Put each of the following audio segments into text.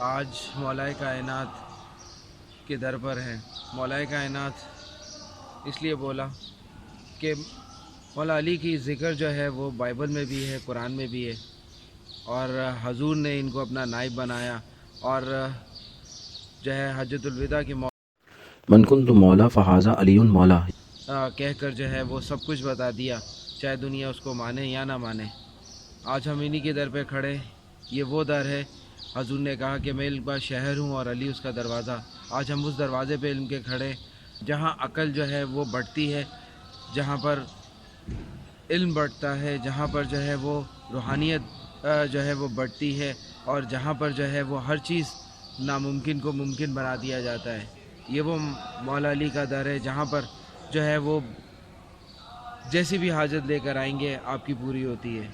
آج مولا کائنات کے در پر ہیں۔ مولا کائنات اس لیے بولا کہ مولا علی کی ذکر جو ہے وہ بائبل میں بھی ہے، قرآن میں بھی ہے، اور حضور نے ان کو اپنا نائب بنایا، اور جو ہے حجۃ الوداع کی من کنت مولا فہذا علی مولا کہہ کر جو ہے وہ سب کچھ بتا دیا، چاہے دنیا اس کو مانے یا نہ مانے۔ آج ہم انہی کے در پہ کھڑے، یہ وہ در ہے۔ حضور نے کہا کہ میں علم کا شہر ہوں اور علی اس کا دروازہ۔ آج ہم اس دروازے پہ علم کے کھڑے، جہاں عقل جو ہے وہ بڑھتی ہے، جہاں پر علم بڑھتا ہے، جہاں پر جو ہے وہ روحانیت جو ہے وہ بڑھتی ہے، اور جہاں پر جو ہے وہ ہر چیز ناممکن کو ممکن بنا دیا جاتا ہے۔ یہ وہ مولا علی کا در ہے جہاں پر جو ہے وہ جیسی بھی حاجت لے کر آئیں گے آپ کی پوری ہوتی ہے۔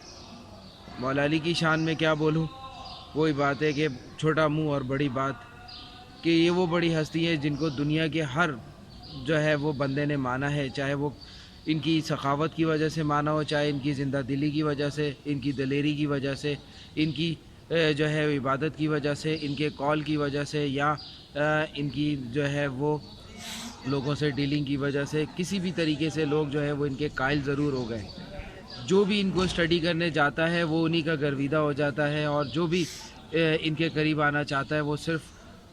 مولا علی کی شان میں کیا بولوں، وہی بات ہے کہ چھوٹا منہ اور بڑی بات، کہ یہ وہ بڑی ہستی ہے جن کو دنیا کے ہر جو ہے وہ بندے نے مانا ہے، چاہے وہ ان کی سخاوت کی وجہ سے مانا ہو، چاہے ان کی زندہ دلی کی وجہ سے، ان کی دلیری کی وجہ سے، ان کی جو ہے عبادت کی وجہ سے، ان کے قول کی وجہ سے، یا ان کی جو ہے وہ لوگوں سے ڈیلنگ کی وجہ سے، کسی بھی طریقے سے لوگ جو ہے وہ ان کے قائل ضرور ہو گئے۔ جو بھی ان کو اسٹڈی کرنے جاتا ہے وہ انہی کا گرویدہ ہو جاتا ہے، اور جو بھی ان کے قریب آنا چاہتا ہے وہ صرف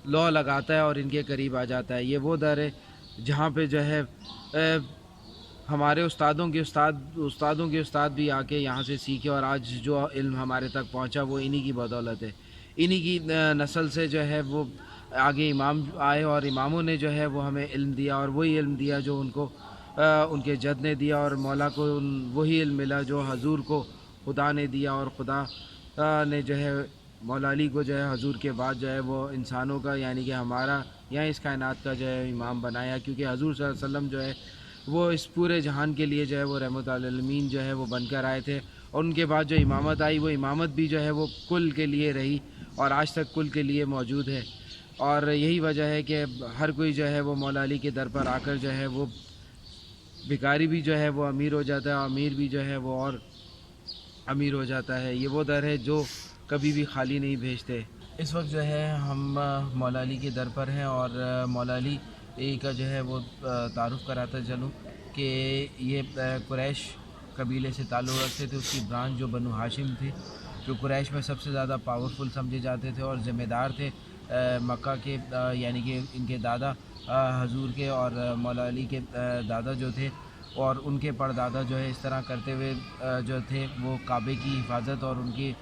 لا لگاتا ہے اور ان کے قریب آ جاتا ہے۔ یہ وہ در ہے جہاں پہ جو ہے ہمارے استادوں کے استاد بھی آ کے یہاں سے سیکھے، اور آج جو علم ہمارے تک پہنچا وہ انہی کی بدولت ہے۔ انہی کی نسل سے جو ہے وہ آگے امام آئے، اور اماموں نے جو ہے وہ ہمیں علم دیا، اور وہی علم دیا جو ان کو ان کے جد نے دیا، اور مولا کو وہی علم ملا جو حضور کو خدا نے دیا، اور خدا نے جو ہے مولا علی کو جو ہے حضور کے بعد جو ہے وہ انسانوں کا، یعنی کہ ہمارا یا اس کائنات کا جو ہے امام بنایا، کیونکہ حضور صلی اللہ علیہ وسلم جو ہے وہ اس پورے جہان کے لیے جو ہے وہ رحمت للعالمین جو ہے وہ بن کر آئے تھے، اور ان کے بعد جو امامت آئی وہ امامت بھی جو ہے وہ کل کے لیے رہی، اور آج تک کل کے لیے موجود ہے۔ اور یہی وجہ ہے کہ ہر کوئی جو ہے وہ مولا علی کے در پر آ کر جو ہے وہ بھکاری بھی جو ہے وہ امیر ہو جاتا ہے، اور امیر بھی جو ہے وہ اور امیر ہو جاتا ہے۔ یہ وہ در ہے جو کبھی بھی خالی نہیں بھیجتے۔ اس وقت جو ہے ہم مولا علی کے در پر ہیں، اور مولا علی کا جو ہے وہ تعارف کراتا چلوں کہ یہ قریش قبیلے سے تعلق رکھتے تھے۔ اس کی برانچ جو بنو ہاشم تھی، جو قریش میں سب سے زیادہ پاورفل سمجھے جاتے تھے اور ذمہ دار تھے مکہ کے، یعنی کہ ان کے دادا حضور کے اور مولا علی کے دادا جو تھے، اور ان کے پردادا جو ہے اس طرح کرتے ہوئے جو تھے وہ کعبے کی حفاظت اور ان کی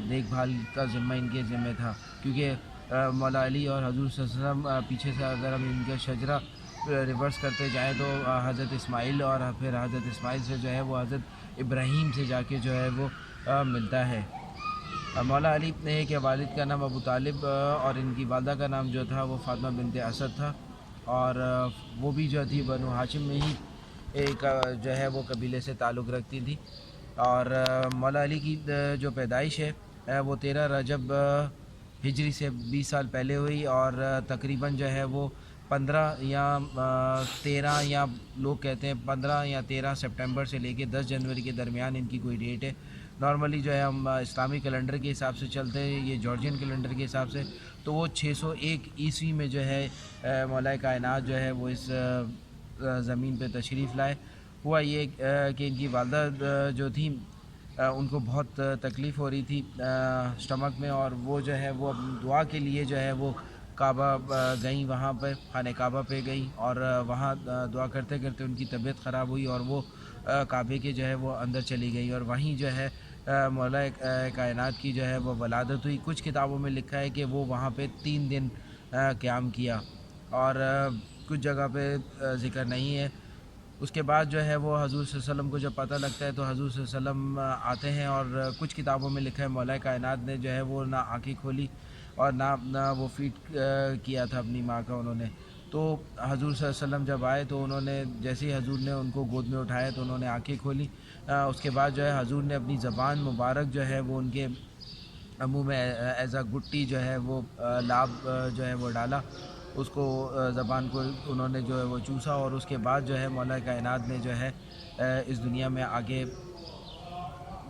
دیکھ بھال کا ذمہ ان کے ذمہ تھا، کیونکہ مولا علی اور حضور صلی اللہ علیہ وسلم پیچھے سے اگر ہم ان کا شجرہ ریورس کرتے جائیں تو حضرت اسماعیل، اور پھر حضرت اسماعیل سے جو ہے وہ حضرت ابراہیم سے جا کے جو ہے وہ ملتا ہے۔ مولا علی کے والد کا نام ابو طالب اور ان کی والدہ کا نام جو تھا وہ فاطمہ بنت اسد تھا، اور وہ بھی جو تھی بنو ہاشم میں ہی ایک جو ہے وہ قبیلے سے تعلق رکھتی تھی۔ اور مولا علی کی جو پیدائش ہے وہ 13 رجب ہجری سے 20 سال پہلے ہوئی، اور تقریباً جو ہے وہ 15 یا 13 یا لوگ کہتے ہیں 15 یا 13 سپٹمبر سے لے کے 10 جنوری کے درمیان ان کی کوئی ڈیٹ ہے۔ نارملی جو ہے ہم اسلامی کیلنڈر کے حساب سے چلتے ہیں، یہ جارجین کیلنڈر کے حساب سے، تو وہ 601 عیسوی میں جو ہے مولا کائنات جو ہے وہ اس زمین پہ تشریف لائے۔ ہوا یہ کہ ان کی والدہ جو تھیں ان کو بہت تکلیف ہو رہی تھی اسٹمک میں، اور وہ جو ہے وہ دعا کے لیے جو ہے وہ کعبہ گئیں، وہاں پہ خانہ کعبہ پہ گئیں، اور وہاں دعا کرتے کرتے ان کی طبیعت خراب ہوئی، اور وہ کعبے کے جو ہے وہ اندر چلی گئی، اور وہیں جو ہے مولا کائنات کی جو ہے وہ ولادت ہوئی۔ کچھ کتابوں میں لکھا ہے کہ وہ وہاں پہ 3 دن قیام کیا، اور کچھ جگہ پہ ذکر نہیں ہے۔ اس کے بعد جو ہے وہ حضور صلی اللہ علیہ وسلم کو جب پتہ لگتا ہے تو حضور صلی اللہ علیہ وسلم آتے ہیں، اور کچھ کتابوں میں لکھا ہے مولا کائنات نے جو ہے وہ نہ آنکھیں کھولی اور نہ وہ فیڈ کیا تھا اپنی ماں کا انہوں نے۔ تو حضور صلی اللہ علیہ وسلم جب آئے تو انہوں نے جیسے ہی حضور نے ان کو گود میں اٹھایا تو انہوں نے آنکھیں کھولی۔ اس کے بعد جو ہے حضور نے اپنی زبان مبارک جو ہے وہ ان کے منہ میں ایز اے گٹی جو ہے وہ لاب جو ہے وہ ڈالا، اس کو زبان کو انہوں نے جو ہے وہ چوسا، اور اس کے بعد جو ہے مولا کائنات نے جو ہے اس دنیا میں آگے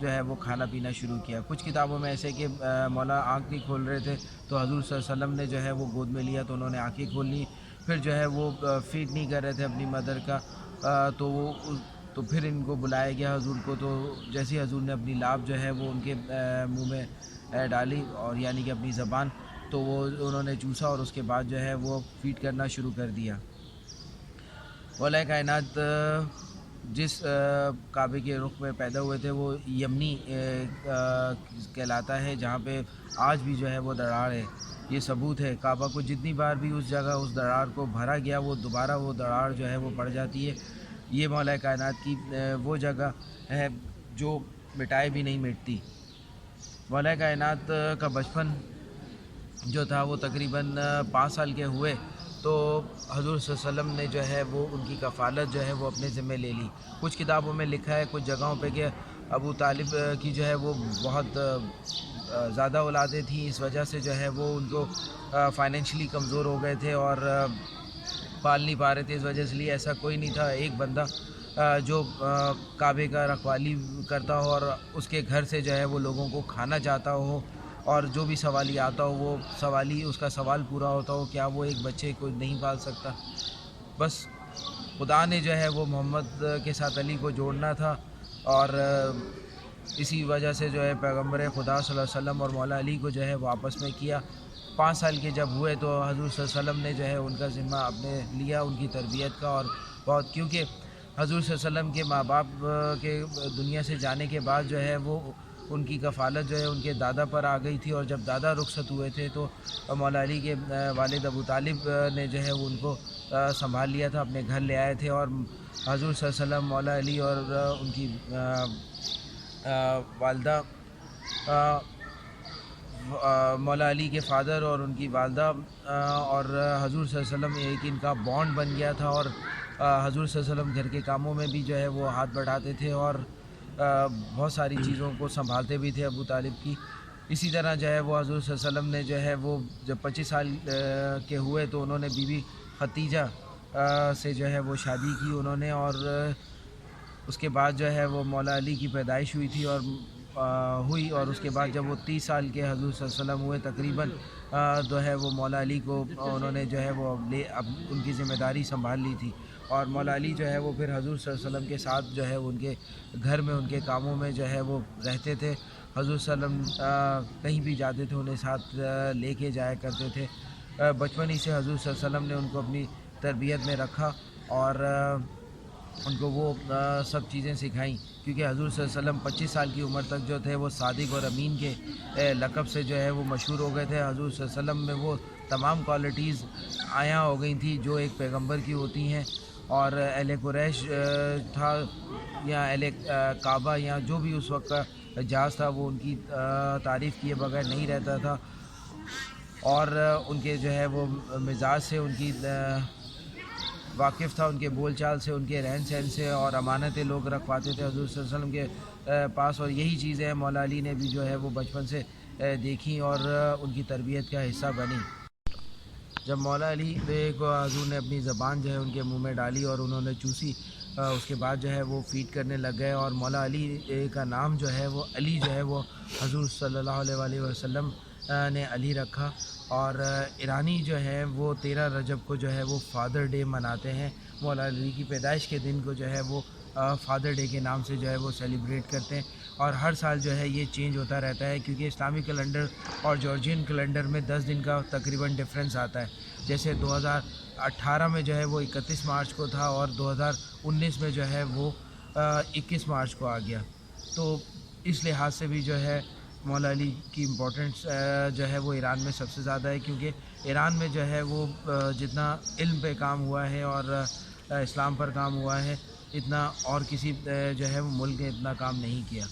جو ہے وہ کھانا پینا شروع کیا. کچھ کتابوں میں ایسے کہ مولا آنکھ نہیں کھول رہے تھے تو حضور صلی اللہ علیہ وسلم نے جو ہے وہ گود میں لیا تو انہوں نے آنکھیں کھول لی. پھر جو ہے وہ فیڈ نہیں کر رہے تھے اپنی مدر کا تو پھر ان کو بلایا گیا حضور کو. تو جیسے حضور نے اپنی لاب جو ہے وہ ان کے منہ میں ڈالی اور یعنی کہ اپنی زبان, تو وہ انہوں نے چوسا اور اس کے بعد جو ہے وہ فیڈ کرنا شروع کر دیا. مولا کائنات جس کعبے کے رخ میں پیدا ہوئے تھے وہ یمنی کہلاتا ہے, جہاں پہ آج بھی جو ہے وہ دراڑ ہے. یہ ثبوت ہے کعبہ کو جتنی بار بھی اس جگہ اس دراڑ کو بھرا گیا وہ دوبارہ وہ دراڑ جو ہے وہ پڑ جاتی ہے. یہ مولا کائنات کی وہ جگہ ہے جو مٹائے بھی نہیں مٹتی. مولا کائنات کا بچپن جو تھا وہ تقریباً 5 سال کے ہوئے تو حضور صلی اللہ علیہ وسلم نے جو ہے وہ ان کی کفالت جو ہے وہ اپنے ذمہ لے لی. کچھ کتابوں میں لکھا ہے کچھ جگہوں پہ کہ ابو طالب کی جو ہے وہ بہت زیادہ اولادیں تھیں, اس وجہ سے جو ہے وہ ان کو فائنینشلی کمزور ہو گئے تھے اور پال نہیں پا رہے تھے. اس وجہ سے لیے ایسا کوئی نہیں تھا ایک بندہ جو کعبے کا رکھوالی کرتا ہو اور اس کے گھر سے جو ہے وہ لوگوں کو کھانا چاہتا ہو اور جو بھی سوالی آتا ہو وہ سوالی اس کا سوال پورا ہوتا ہو. کیا وہ ایک بچے کو نہیں پال سکتا؟ بس خدا نے جو ہے وہ محمد کے ساتھ علی کو جوڑنا تھا اور اسی وجہ سے جو ہے پیغمبر خدا صلی اللہ علیہ وسلم اور مولا علی کو جو ہے وہ آپس میں کیا. 5 سال کے جب ہوئے تو حضور صلی اللہ علیہ وسلم نے جو ہے ان کا ذمہ اپنے لیا ان کی تربیت کا. اور بہت کیونکہ حضور صلی اللہ علیہ وسلم کے ماں باپ کے دنیا سے جانے کے بعد جو ہے وہ ان کی کفالت جو ہے ان کے دادا پر آ گئی تھی. اور جب دادا رخصت ہوئے تھے تو مولا علی کے والد ابو طالب نے جو ہے وہ ان کو سنبھال لیا تھا, اپنے گھر لے آئے تھے. اور حضور صلی اللہ علیہ وسلم, مولا علی اور ان کی والدہ, مولا علی کے فادر اور ان کی والدہ اور حضور صلی اللہ علیہ وسلم ایک ان کا بانڈ بن گیا تھا. اور حضور صلی اللہ علیہ وسلم گھر کے کاموں میں بھی جو ہے وہ ہاتھ بڑھاتے تھے اور بہت ساری چیزوں کو سنبھالتے بھی تھے ابو طالب کی. اسی طرح جو ہے وہ حضور صلی اللہ علیہ وسلم نے جو ہے وہ جب 25 سال کے ہوئے تو انہوں نے بی بی ختیجہ سے جو ہے وہ شادی کی انہوں نے. اور اس کے بعد جو ہے وہ مولا علی کی پیدائش ہوئی تھی اور اس کے بعد جب وہ 30 سال کے حضور صلی اللہ علیہ وسلم ہوئے تقریباً جو ہے وہ مولا علی کو انہوں نے جو ہے وہ ان کی ذمہ داری سنبھال لی تھی. اور مولا علی جو ہے وہ پھر حضور صلی اللہ علیہ وسلم کے ساتھ جو ہے ان کے گھر میں ان کے کاموں میں جو ہے وہ رہتے تھے. حضور صلی اللہ علیہ وسلم کہیں بھی جاتے تھے انہیں ساتھ لے کے جایا کرتے تھے. بچپن ہی سے حضور صلی اللہ علیہ وسلم نے ان کو اپنی تربیت میں رکھا اور ان کو وہ سب چیزیں سکھائیں, کیونکہ حضور صلی اللہ علیہ وسلم 25 سال کی عمر تک جو تھے وہ صادق اور امین کے لقب سے جو ہے وہ مشہور ہو گئے تھے. حضور صلی اللہ علیہ وسلم میں وہ تمام کوالٹیز عیاں ہو گئی تھیں جو ایک پیغمبر کی ہوتی ہیں. اور اہل قریش تھا یا اہل کعبہ یا جو بھی اس وقت کا جہاز تھا وہ ان کی تعریف کیے بغیر نہیں رہتا تھا. اور ان کے جو ہے وہ مزاج سے ان کی واقف تھا, ان کے بول چال سے, ان کے رہن سہن سے, اور امانتیں لوگ رکھواتے تھے حضور صلی اللہ علیہ وسلم کے پاس. اور یہی چیزیں مولا علی نے بھی جو ہے وہ بچپن سے دیکھی اور ان کی تربیت کا حصہ بنی. جب مولا علی کو حضور نے اپنی زبان جو ہے ان کے منہ میں ڈالی اور انہوں نے چوسی, اس کے بعد جو ہے وہ فیڈ کرنے لگ گئے. اور مولا علی کا نام جو ہے وہ علی جو ہے وہ حضور صلی اللہ علیہ وسلم نے علی رکھا. اور ایرانی جو ہے وہ 13 رجب کو جو ہے وہ فادر ڈے مناتے ہیں. مولا علی کی پیدائش کے دن کو جو ہے وہ فادر ڈے کے نام سے جو ہے وہ سیلیبریٹ کرتے ہیں. اور ہر سال جو ہے یہ چینج ہوتا رہتا ہے کیونکہ اسلامی کیلنڈر اور جارجین کیلنڈر میں 10 دن کا تقریباً ڈفرینس آتا ہے. جیسے 2018 میں جو ہے وہ 31 مارچ کو تھا اور 2019 میں جو ہے وہ 21 مارچ کو آ گیا. تو اس لحاظ سے بھی جو ہے مولا علی کی امپورٹنس جو ہے وہ ایران میں سب سے زیادہ ہے, کیونکہ ایران میں جو ہے وہ جتنا علم پہ کام ہوا ہے اور اسلام پر کام ہوا ہے اتنا اور کسی جو ہے وہ ملک نے اتنا کام نہیں کیا.